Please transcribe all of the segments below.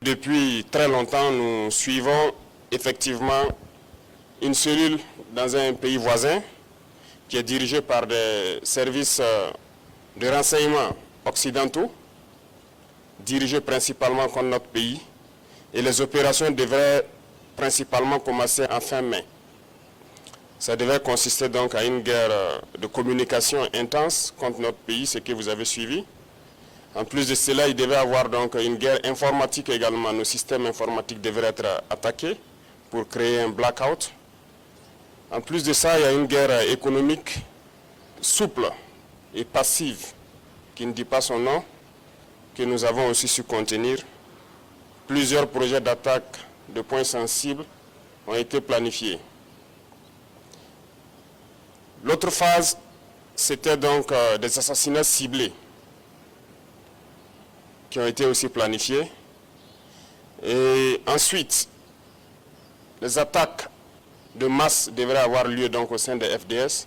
Depuis très longtemps, nous suivons effectivement une cellule dans un pays voisin qui est dirigée par des services de renseignement occidentaux, dirigés principalement contre notre pays, et les opérations devraient principalement commencer en fin mai. Ça devait consister donc à une guerre de communication intense contre notre pays, ce que vous avez suivi. En plus de cela, il devait y avoir donc une guerre informatique également. Nos systèmes informatiques devraient être attaqués pour créer un blackout. En plus de ça, il y a une guerre économique souple et passive, qui ne dit pas son nom, que nous avons aussi su contenir. Plusieurs projets d'attaque de points sensibles ont été planifiés. L'autre phase, c'était donc des assassinats ciblés qui ont été aussi planifiés. Et ensuite, les attaques de masse devraient avoir lieu donc au sein des FDS,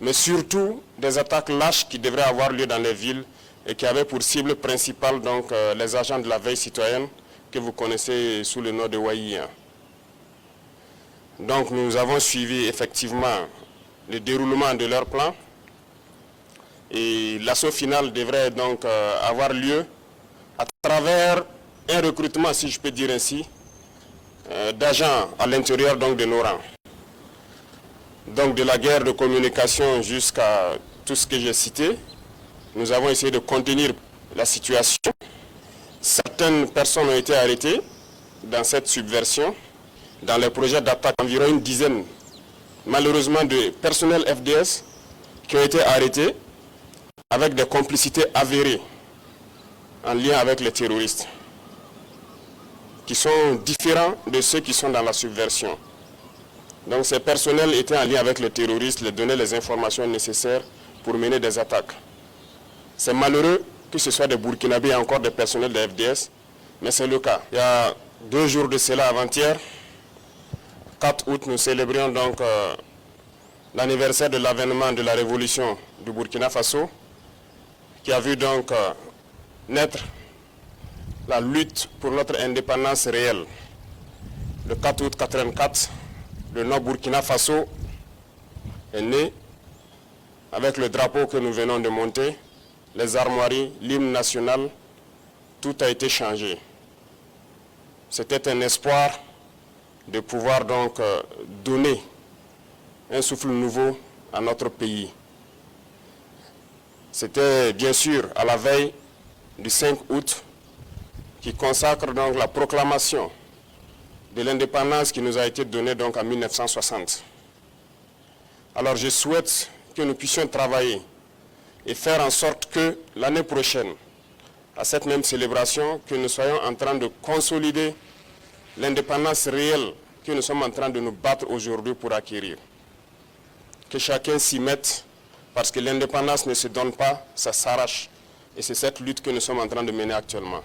mais surtout des attaques lâches qui devraient avoir lieu dans les villes et qui avaient pour cible principale donc les agents de la veille citoyenne que vous connaissez sous le nom de Waïa. Donc nous avons suivi effectivement le déroulement de leur plan et l'assaut final devrait donc avoir lieu à travers un recrutement, si je peux dire ainsi, d'agents à l'intérieur donc de nos rangs. Donc de la guerre de communication jusqu'à tout ce que j'ai cité, nous avons essayé de contenir la situation. Certaines personnes ont été arrêtées dans cette subversion. Dans les projets d'attaque, environ une dizaine, malheureusement, de personnels FDS qui ont été arrêtés avec des complicités avérées en lien avec les terroristes, qui sont différents de ceux qui sont dans la subversion. Donc ces personnels étaient en lien avec les terroristes, les donnaient les informations nécessaires pour mener des attaques. C'est malheureux que ce soit des Burkinabés et encore des personnels de FDS, mais c'est le cas. Il y a 2 jours de cela, avant-hier, 4 août, nous célébrions donc l'anniversaire de l'avènement de la révolution du Burkina Faso, qui a vu donc naître la lutte pour notre indépendance réelle. Le 4 août 1984, le Nord Burkina Faso est né avec le drapeau que nous venons de monter, les armoiries, l'hymne national, tout a été changé. C'était un espoir de pouvoir donc donner un souffle nouveau à notre pays. C'était bien sûr à la veille du 5 août qui consacre donc la proclamation de l'indépendance qui nous a été donnée donc en 1960. Alors je souhaite que nous puissions travailler et faire en sorte que l'année prochaine, à cette même célébration, que nous soyons en train de consolider l'indépendance réelle que nous sommes en train de nous battre aujourd'hui pour acquérir. Que chacun s'y mette, parce que l'indépendance ne se donne pas, ça s'arrache. Et c'est cette lutte que nous sommes en train de mener actuellement.